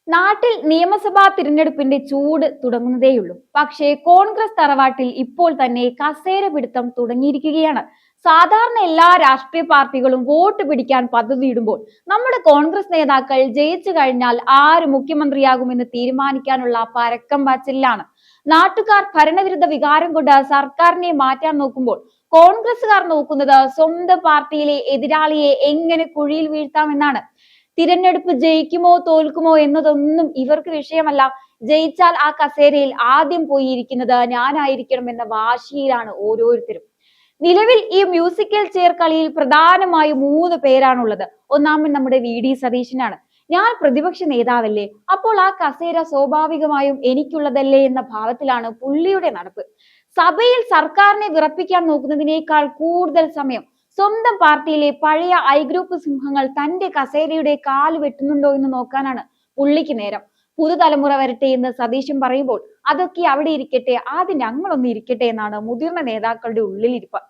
നാട്ടിൽ നിയമസഭാ തിരഞ്ഞെടുപ്പിന്റെ ചൂട് തുടങ്ങുന്നതേയുള്ളൂ. പക്ഷേ കോൺഗ്രസ് തറവാട്ടിൽ ഇപ്പോൾ തന്നെ കസേര പിടുത്തം തുടങ്ങിയിരിക്കുകയാണ്. സാധാരണ എല്ലാ രാഷ്ട്രീയ പാർട്ടികളും വോട്ട് പിടിക്കാൻ പദ്ധതിയിടുമ്പോൾ നമ്മുടെ കോൺഗ്രസ് നേതാക്കൾ ജയിച്ചു കഴിഞ്ഞാൽ ആര് മുഖ്യമന്ത്രിയാകുമെന്ന് തീരുമാനിക്കാനുള്ള പരക്കം പാച്ചിലാണ്. നാട്ടുകാർ ഭരണവിരുദ്ധ വികാരം കൊണ്ട് സർക്കാരിനെ മാറ്റാൻ നോക്കുമ്പോൾ കോൺഗ്രസുകാർ നോക്കുന്നത് സ്വന്തം പാർട്ടിയിലെ എതിരാളിയെ എങ്ങനെ കുഴിയിൽ വീഴ്ത്താമെന്നാണ്. തിരഞ്ഞെടുപ്പ് ജയിക്കുമോ തോൽക്കുമോ എന്നതൊന്നും ഇവർക്ക് വിഷയമല്ല. ജയിച്ചാൽ ആ കസേരയിൽ ആദ്യം പോയി ഇരിക്കുന്നത് ഞാനായിരിക്കണം എന്ന വാശിയിലാണ് ഓരോരുത്തരും. നിലവിൽ ഈ മ്യൂസിക്കൽ ചെയർ കളിയിൽ പ്രധാനമായും 3 പേരാണുള്ളത്. ഒന്നാമൻ നമ്മുടെ VD സതീശനാണ്. ഞാൻ പ്രതിപക്ഷ നേതാവല്ലേ, അപ്പോൾ ആ കസേര സ്വാഭാവികമായും എനിക്കുള്ളതല്ലേ എന്ന ഭാവത്തിലാണ് പുള്ളിയുടെ നടപ്പ്. സഭയിൽ സർക്കാരിനെ വിറപ്പിക്കാൻ നോക്കുന്നതിനേക്കാൾ കൂടുതൽ സമയം സ്വന്തം പാർട്ടിയിലെ പഴയ ഗ്രൂപ്പ് സിംഹങ്ങൾ തന്റെ കസേരയുടെ കാല് വെട്ടുന്നുണ്ടോ എന്ന് നോക്കാനാണ് പുള്ളിക്ക് നേരം. പുതുതലമുറ വരട്ടെ എന്ന് സതീശൻ പറയുമ്പോൾ അതൊക്കെ അവിടെ ഇരിക്കട്ടെ, ആദ്യം ഞങ്ങളൊന്ന് ഇരിക്കട്ടെ എന്നാണ് മുതിർന്ന നേതാക്കളുടെ ഉള്ളിലിരിപ്പ്.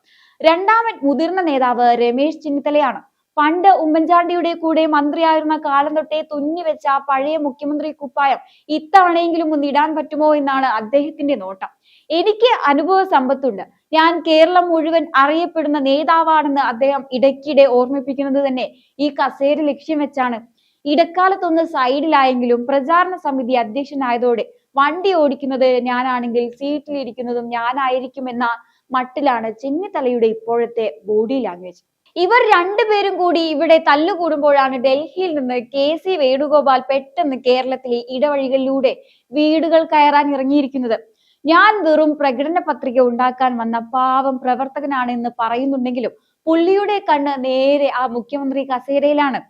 രണ്ടാമൻ മുതിർന്ന നേതാവ് രമേശ് ചെന്നിത്തലയാണ്. പണ്ട് ഉമ്മൻചാണ്ടിയുടെ കൂടെ മന്ത്രിയായിരുന്ന കാലം തൊട്ടേ തുന്നിവെച്ച പഴയ മുഖ്യമന്ത്രി കുപ്പായം ഇത്തവണയെങ്കിലും ഒന്ന് ഇടാൻ പറ്റുമോ എന്നാണ് അദ്ദേഹത്തിന്റെ നോട്ടം. എനിക്ക് അനുഭവ സമ്പത്തുണ്ട്, ഞാൻ കേരളം മുഴുവൻ അറിയപ്പെടുന്ന നേതാവാണെന്ന് അദ്ദേഹം ഇടയ്ക്കിടെ ഓർമ്മിപ്പിക്കുന്നത് തന്നെ ഈ കസേര ലക്ഷ്യം വെച്ചാണ്. ഇടക്കാലത്തൊന്ന് സൈഡിലായെങ്കിലും പ്രചാരണ സമിതി അധ്യക്ഷനായതോടെ വണ്ടി ഓടിക്കുന്നത് ഞാനാണെങ്കിൽ സീറ്റിലിരിക്കുന്നതും ഞാനായിരിക്കും എന്ന മട്ടിലാണ് ചെന്നിത്തലയുടെ ഇപ്പോഴത്തെ ബോഡി ലാംഗ്വേജ്. ഇവർ രണ്ടുപേരും കൂടി ഇവിടെ തല്ലുകൂടുമ്പോഴാണ് ഡൽഹിയിൽ നിന്ന് KC വേണുഗോപാൽ പെട്ടെന്ന് കേരളത്തിലെ ഇടവഴികളിലൂടെ വീടുകൾ കയറാൻ ഇറങ്ങിയിരിക്കുന്നത്. ഞാൻ വെറും പ്രകടന പത്രിക ഉണ്ടാക്കാൻ വന്ന പാവം പ്രവർത്തകനാണെന്ന് പറയുന്നുണ്ടെങ്കിലും പുള്ളിയുടെ കണ്ണ് നേരെ ആ മുഖ്യമന്ത്രി കസേരയിലാണ്.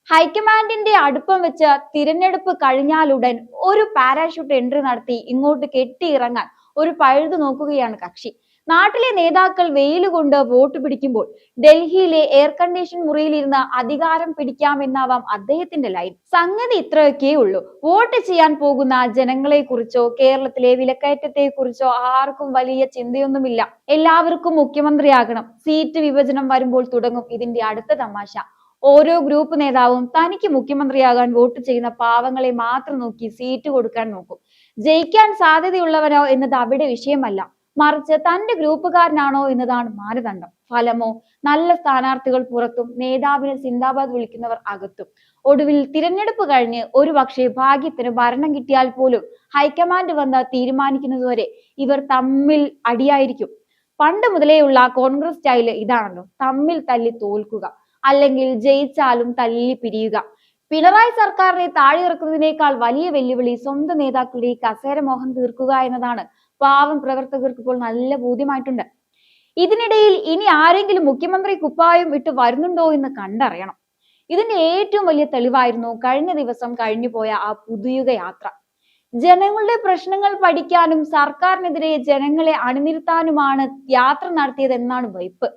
ഹൈക്കമാൻഡിന്റെ അടുപ്പം വെച്ച് തിരഞ്ഞെടുപ്പ് കഴിഞ്ഞാലുടൻ ഒരു പാരാഷൂട്ട് എൻട്രി നടത്തി ഇങ്ങോട്ട് കെട്ടിയിറങ്ങാൻ ഒരു പഴുതു നോക്കുകയാണ് കക്ഷി. നാട്ടിലെ നേതാക്കൾ വെയിൽ കൊണ്ട് വോട്ട് പിടിക്കുമ്പോൾ ഡൽഹിയിലെ എയർ കണ്ടീഷൻ മുറിയിലിരുന്ന് അധികാരം പിടിക്കാമെന്നാവാം അദ്ദേഹത്തിന്റെ ലൈൻ. സംഗതി ഇത്രയൊക്കെ ഉള്ളൂ. വോട്ട് ചെയ്യാൻ പോകുന്ന ജനങ്ങളെ കുറിച്ചോ കേരളത്തിലെ വിലക്കയറ്റത്തെ കുറിച്ചോ ആർക്കും വലിയ ചിന്തയൊന്നുമില്ല. എല്ലാവർക്കും മുഖ്യമന്ത്രിയാകണം. സീറ്റ് വിഭജനം വരുമ്പോൾ തുടങ്ങും ഇതിന്റെ അടുത്ത തമാശ. ഓരോ ഗ്രൂപ്പ് നേതാവും തനിക്ക് മുഖ്യമന്ത്രിയാകാൻ വോട്ട് ചെയ്യുന്ന പാവങ്ങളെ മാത്രം നോക്കി സീറ്റ് കൊടുക്കാൻ നോക്കും. ജയിക്കാൻ സാധ്യതയുള്ളവനോ എന്നത് അവിടെ വിഷയമല്ല, മറിച്ച് തന്റെ ഗ്രൂപ്പുകാരനാണോ എന്നതാണ് മാനദണ്ഡം. ഫലമോ നല്ല സ്ഥാനാർത്ഥികൾ പുറത്തും നേതാവിന് സിന്ദാബാദ് വിളിക്കുന്നവർ അകത്തും. ഒടുവിൽ തിരഞ്ഞെടുപ്പ് കഴിഞ്ഞ് ഒരുപക്ഷെ ഭാഗ്യത്തിന് ഭരണം കിട്ടിയാൽ പോലും ഹൈക്കമാൻഡ് വന്ന് തീരുമാനിക്കുന്നതുവരെ ഇവർ തമ്മിൽ അടിയായിരിക്കും. പണ്ട് മുതലേയുള്ള കോൺഗ്രസ് സ്റ്റൈല് ഇതാണല്ലോ, തമ്മിൽ തല്ലി തോൽക്കുക, അല്ലെങ്കിൽ ജയിച്ചാലും തല്ലി പിരിയുക. പിണറായി സർക്കാരിനെ താഴെയിറക്കുന്നതിനേക്കാൾ വലിയ വെല്ലുവിളി സ്വന്തം നേതാക്കളുടെ കസേര മോഹം തീർക്കുക എന്നതാണ് പാവം പ്രവർത്തകർക്ക് ഇപ്പോൾ നല്ല ബോധ്യമായിട്ടുണ്ട്. ഇതിനിടയിൽ ഇനി ആരെങ്കിലും മുഖ്യമന്ത്രി കുപ്പായം ഇട്ട് വരുന്നുണ്ടോ എന്ന് കണ്ടറിയണം. ഇതിന്റെ ഏറ്റവും വലിയ തെളിവായിരുന്നു കഴിഞ്ഞ ദിവസം കഴിഞ്ഞുപോയ ആ പുതുയുഗ യാത്ര. ജനങ്ങളുടെ പ്രശ്നങ്ങൾ പഠിക്കാനും സർക്കാരിനെതിരെ ജനങ്ങളെ അണിനിരത്താനുമാണ് യാത്ര നടത്തിയതെന്നാണ് വൈപ്പ്.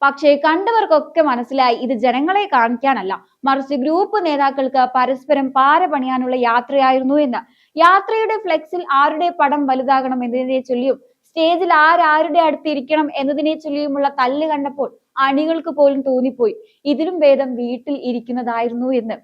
പക്ഷേ കണ്ടവർക്കൊക്കെ മനസ്സിലായി ഇത് ജനങ്ങളെ കാണിക്കാനല്ല, മറിച്ച് ഗ്രൂപ്പ് നേതാക്കൾക്ക് പരസ്പരം പാര പണിയാനുള്ള യാത്രയായിരുന്നു എന്ന്. യാത്രയുടെ ഫ്ലെക്സിൽ ആരുടെ പടം വലുതാകണം എന്നതിനെ ചൊല്ലിയും സ്റ്റേജിൽ ആരുടെ അടുത്ത് ഇരിക്കണം എന്നതിനെ ചൊല്ലിയുമുള്ള തല്ല് കണ്ടപ്പോൾ അണികൾക്ക് പോലും തോന്നിപ്പോയി ഇതിലും ഭേദം വീട്ടിൽ ഇരിക്കുന്നതായിരുന്നു എന്ന്.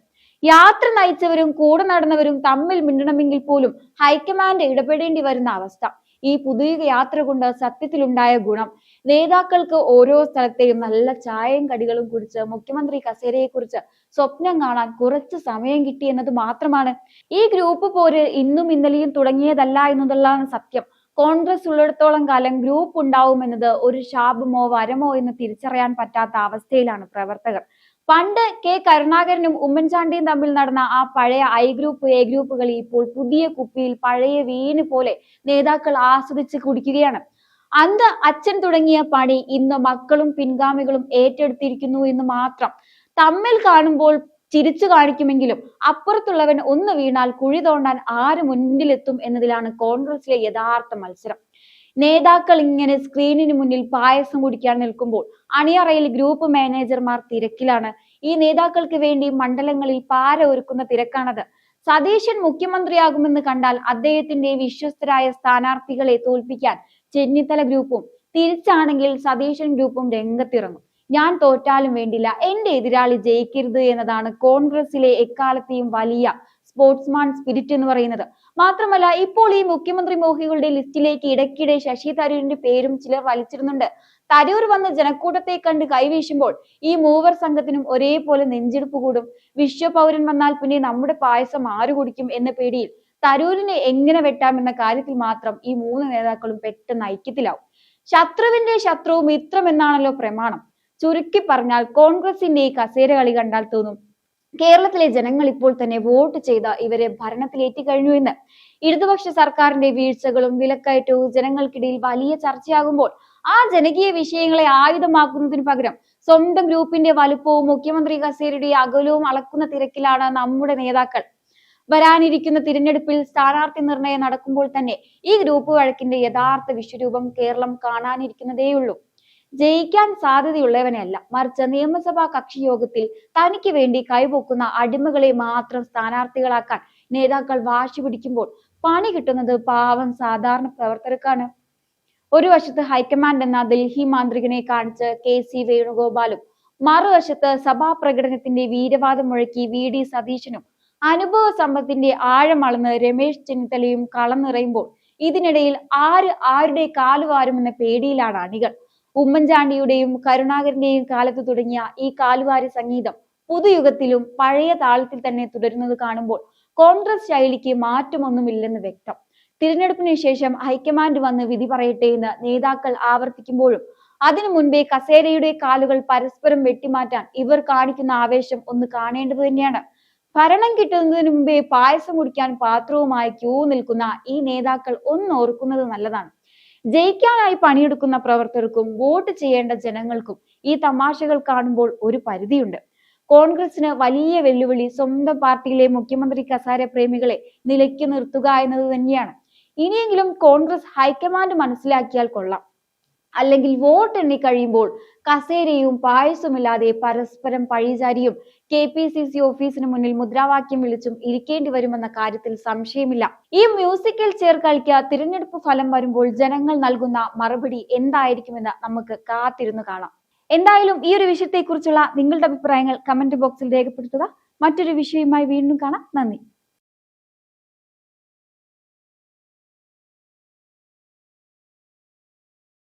യാത്ര നയിച്ചവരും കൂടെ നടന്നവരും തമ്മിൽ മിണ്ടണമെങ്കിൽ പോലും ഹൈക്കമാൻഡ് ഇടപെടേണ്ടി വരുന്ന അവസ്ഥ. ഈ പുതിയ യാത്ര കൊണ്ട് സത്യത്തിലുണ്ടായ ഗുണം നേതാക്കൾക്ക് ഓരോ സ്ഥലത്തെയും നല്ല ചായയും കടികളും കുടിച്ച് മുഖ്യമന്ത്രി കസേരയെ കുറിച്ച് സ്വപ്നം കാണാൻ കുറച്ച് സമയം കിട്ടി എന്നത് മാത്രമാണ്. ഈ ഗ്രൂപ്പ് പോര് ഇന്നും ഇന്നലെയും തുടങ്ങിയതല്ല എന്നതാണ് സത്യം. കോൺഗ്രസ് ഉള്ളിടത്തോളം കാലം ഗ്രൂപ്പ് ഉണ്ടാവുമെന്നത് ഒരു ശാപമോ വരമോ എന്ന് തിരിച്ചറിയാൻ പറ്റാത്ത അവസ്ഥയിലാണ് പ്രവർത്തകർ. പണ്ട് കരുണാകരനും ഉമ്മൻചാണ്ടിയും തമ്മിൽ നടന്ന ആ പഴയ എ ഗ്രൂപ്പ് കളി ഇപ്പോൾ പുതിയ കുപ്പിയിൽ പഴയ വീന് പോലെ നേതാക്കൾ ആസ്വദിച്ച് കുടിക്കുകയാണ്. അന്ന് അച്ഛൻ തുടങ്ങിയ പണി ഇന്ന് മക്കളും പിൻഗാമികളും ഏറ്റെടുത്തിരിക്കുന്നു എന്ന് മാത്രം. തമ്മിൽ കാണുമ്പോൾ ചിരിച്ചു കാണിക്കുമെങ്കിലും അപ്പുറത്തുള്ളവൻ ഒന്ന് വീണാൽ കുഴി തോണ്ടാൻ ആര് മുന്നിലെത്തും എന്നതിലാണ് കോൺഗ്രസിലെ യഥാർത്ഥ മത്സരം. നേതാക്കൾ ഇങ്ങനെ സ്ക്രീനിന് മുന്നിൽ പായസം കുടിക്കാൻ നിൽക്കുമ്പോൾ അണിയറയിൽ ഗ്രൂപ്പ് മാനേജർമാർ തിരക്കിലാണ്. ഈ നേതാക്കൾക്ക് വേണ്ടി മണ്ഡലങ്ങളിൽ പാര ഒരുക്കുന്ന തിരക്കാണത്. സതീശൻ മുഖ്യമന്ത്രിയാകുമെന്ന് കണ്ടാൽ അദ്ദേഹത്തിന്റെ വിശ്വസ്തരായ സ്ഥാനാർത്ഥികളെ തോൽപ്പിക്കാൻ ചെന്നിത്തല ഗ്രൂപ്പും, തിരിച്ചാണെങ്കിൽ സതീശൻ ഗ്രൂപ്പും രംഗത്തിറങ്ങും. ഞാൻ തോറ്റാലും വേണ്ടില്ല, എന്റെ എതിരാളി ജയിക്കരുത് എന്നതാണ് കോൺഗ്രസിലെ എക്കാലത്തെയും വലിയ സ്പോർട്സ്മാൻ സ്പിരിറ്റ് എന്ന് പറയുന്നത്. മാത്രമല്ല ഇപ്പോൾ ഈ മുഖ്യമന്ത്രി മോഹികളുടെ ലിസ്റ്റിലേക്ക് ഇടയ്ക്കിടെ ശശി തരൂരിന്റെ പേരും ചിലർ വലിച്ചിരുന്നുണ്ട്. തരൂർ വന്ന് ജനക്കൂട്ടത്തെ കണ്ട് കൈവീശുമ്പോൾ ഈ മൂവർ സംഘത്തിനും ഒരേപോലെ നെഞ്ചെടുപ്പ് കൂടും. വിശ്വപൗരൻ വന്നാൽ പിന്നെ നമ്മുടെ പായസം ആരു കുടിക്കും എന്ന പേടിയിൽ തരൂരിനെ എങ്ങനെ വെട്ടാമെന്ന കാര്യത്തിൽ മാത്രം ഈ മൂന്ന് നേതാക്കളും പെട്ടെന്ന് ഐക്യത്തിലാവും. ശത്രുവിന്റെ ശത്രു മിത്രം എന്നാണല്ലോ പ്രമാണം. ചുരുക്കി പറഞ്ഞാൽ കോൺഗ്രസിന്റെ ഈ കസേര കളി കണ്ടാൽ തോന്നും കേരളത്തിലെ ജനങ്ങൾ ഇപ്പോൾ തന്നെ വോട്ട് ചെയ്ത ഇവരെ ഭരണത്തിലേറ്റി കഴിഞ്ഞു എന്ന്. ഇടതുപക്ഷ സർക്കാരിന്റെ വീഴ്ചകളും വിലക്കയറ്റവും ജനങ്ങൾക്കിടയിൽ വലിയ ചർച്ചയാകുമ്പോൾ ആ ജനകീയ വിഷയങ്ങളെ ആയുധമാക്കുന്നതിന് പകരം സ്വന്തം ഗ്രൂപ്പിന്റെ വലുപ്പവും മുഖ്യമന്ത്രി കസേരയുടെ അകലവും അളക്കുന്ന തിരക്കിലാണ് നമ്മുടെ നേതാക്കൾ. വരാനിരിക്കുന്ന തിരഞ്ഞെടുപ്പിൽ സ്ഥാനാർത്ഥി നിർണയം നടക്കുമ്പോൾ തന്നെ ഈ ഗ്രൂപ്പ് വഴക്കിന്റെ യഥാർത്ഥ വിശ്വരൂപം കേരളം കാണാനിരിക്കുന്നതേയുള്ളൂ. ജയിക്കാൻ സാധ്യതയുള്ളവനെയല്ല, മറിച്ച് നിയമസഭാ കക്ഷി യോഗത്തിൽ തനിക്ക് വേണ്ടി കൈപൊക്കുന്ന അടിമകളെ മാത്രം സ്ഥാനാർത്ഥികളാക്കാൻ നേതാക്കൾ വാശി പിടിക്കുമ്പോൾ പണി കിട്ടുന്നത് പാവം സാധാരണ പ്രവർത്തകർക്കാണ്. ഒരു വശത്ത് ഹൈക്കമാൻഡ് എന്ന ഡൽഹി മാന്ത്രികനെ കാണിച്ച് KC വേണുഗോപാലും മറുവശത്ത് സഭാ പ്രകടനത്തിന്റെ വീരവാദം മുഴക്കി VD സതീശനും അനുഭവ സമ്പത്തിന്റെ ആഴം അളന്ന് രമേശ് ചെന്നിത്തലയും കളം നിറയുമ്പോൾ ഇതിനിടയിൽ ആരുടെ കാലുവാരുമെന്ന പേടിയിലാണ് അണികൾ. ഉമ്മൻചാണ്ടിയുടെയും കരുണാകരന്റെയും കാലത്ത് തുടങ്ങിയ ഈ കാലുവാരി സംഗീതം പുതുയുഗത്തിലും പഴയ താളത്തിൽ തന്നെ തുടരുന്നത് കാണുമ്പോൾ കോൺഗ്രസ് ശൈലിക്ക് മാറ്റമൊന്നുമില്ലെന്ന് വ്യക്തം. തിരഞ്ഞെടുപ്പിന് ശേഷം ഹൈക്കമാൻഡ് വന്ന് വിധി പറയട്ടെ എന്ന് നേതാക്കൾ ആവർത്തിക്കുമ്പോഴും അതിനു മുൻപേ കസേരയുടെ കാലുകൾ പരസ്പരം വെട്ടിമാറ്റാൻ ഇവർ കാണിക്കുന്ന ആവേശം ഒന്ന് കാണേണ്ടത് തന്നെയാണ്. ഭരണം കിട്ടുന്നതിന് മുമ്പേ പായസം കുടിക്കാൻ പാത്രവുമായി ക്യൂ നിൽക്കുന്ന ഈ നേതാക്കൾ ഒന്നോർക്കുന്നത് നല്ലതാണ്. ജയിക്കാനായി പണിയെടുക്കുന്ന പ്രവർത്തകർക്കും വോട്ട് ചെയ്യേണ്ട ജനങ്ങൾക്കും ഈ തമാശകൾ കാണുമ്പോൾ ഒരു പരിധിയുണ്ട്. കോൺഗ്രസിന് വലിയ വെല്ലുവിളി സ്വന്തം പാർട്ടിയിലെ മുഖ്യമന്ത്രി കസാര പ്രേമികളെ നിലയ്ക്ക് നിർത്തുക എന്നത് തന്നെയാണ്. ഇനിയെങ്കിലും കോൺഗ്രസ് ഹൈക്കമാൻഡ് മനസ്സിലാക്കിയാൽ കൊള്ളാം. അല്ലെങ്കിൽ വോട്ട് എണ്ണി കഴിയുമ്പോൾ കസേരയും പായസമില്ലാതെ പരസ്പരം പഴിചാരിയും KPCC ഓഫീസിന് മുന്നിൽ മുദ്രാവാക്യം വിളിച്ചും ഇരിക്കേണ്ടി വരുമെന്ന കാര്യത്തിൽ സംശയമില്ല. ഈ മ്യൂസിക്കൽ ചെയർ കളിക്ക് തിരഞ്ഞെടുപ്പ് ഫലം വരുമ്പോൾ ജനങ്ങൾ നൽകുന്ന മറുപടി എന്തായിരിക്കുമെന്ന് നമുക്ക് കാത്തിരുന്ന് കാണാം. എന്തായാലും ഈ ഒരു വിഷയത്തെക്കുറിച്ചുള്ള നിങ്ങളുടെ അഭിപ്രായങ്ങൾ കമന്റ് ബോക്സിൽ രേഖപ്പെടുത്തുക. മറ്റൊരു വിഷയവുമായി വീണ്ടും കാണാം. നന്ദി.